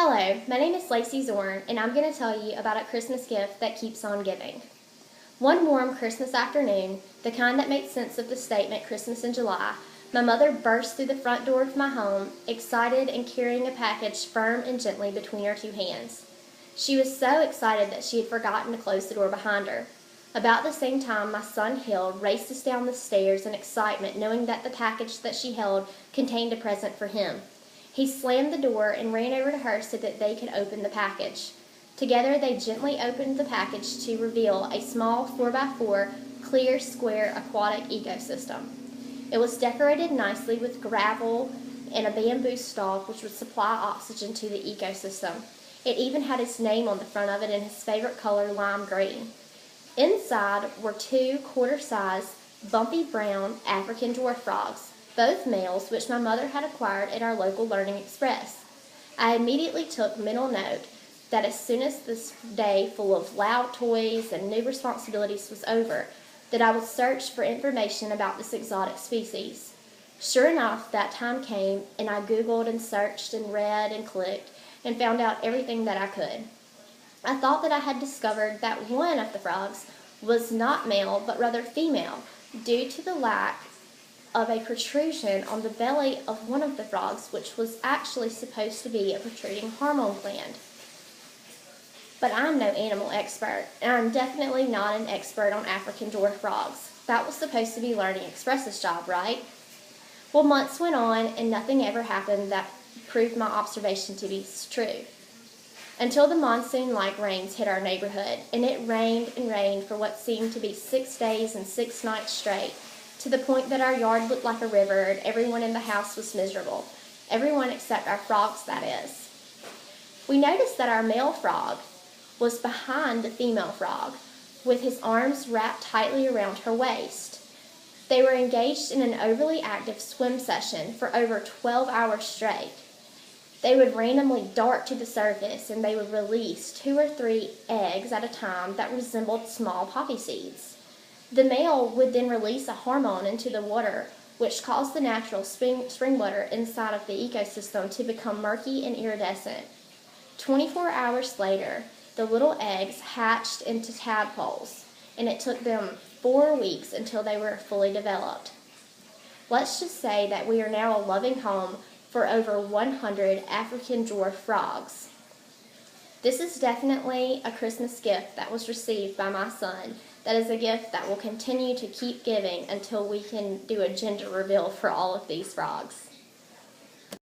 Hello, my name is Lacey Zorn, and I'm going to tell you about a Christmas gift that keeps on giving. One warm Christmas afternoon, the kind that makes sense of the statement Christmas in July, my mother burst through the front door of my home, excited and carrying a package firm and gently between her two hands. She was so excited that she had forgotten to close the door behind her. About the same time, my son Hill raced us down the stairs in excitement, knowing that the package that she held contained a present for him. He slammed the door and ran over to her so that they could open the package. Together, they gently opened the package to reveal a small 4x4 clear square aquatic ecosystem. It was decorated nicely with gravel and a bamboo stalk which would supply oxygen to the ecosystem. It even had his name on the front of it in his favorite color, lime green. Inside were two quarter-size, bumpy brown African dwarf frogs, both males, which my mother had acquired at our local Learning Express. I immediately took mental note that as soon as this day full of loud toys and new responsibilities was over, that I would search for information about this exotic species. Sure enough, that time came, and I Googled and searched and read and clicked and found out everything that I could. I thought that I had discovered that one of the frogs was not male, but rather female, due to the lack of a protrusion on the belly of one of the frogs, which was actually supposed to be a protruding hormone gland. But I'm no animal expert, and I'm definitely not an expert on African dwarf frogs. That was supposed to be Learning Express's job, right? Well, months went on, and nothing ever happened that proved my observation to be true. Until the monsoon-like rains hit our neighborhood, and it rained and rained for what seemed to be 6 days and 6 nights straight, to the point that our yard looked like a river and everyone in the house was miserable. Everyone except our frogs, that is. We noticed that our male frog was behind the female frog, with his arms wrapped tightly around her waist. They were engaged in an overly active swim session for over 12 hours straight. They would randomly dart to the surface and they would release 2 or 3 eggs at a time that resembled small poppy seeds. The male would then release a hormone into the water, which caused the natural spring water inside of the ecosystem to become murky and iridescent. 24 hours later, the little eggs hatched into tadpoles, and it took them 4 weeks until they were fully developed. Let's just say that we are now a loving home for over 100 African dwarf frogs. This is definitely a Christmas gift that was received by my son. That is a gift that will continue to keep giving until we can do a gender reveal for all of these frogs.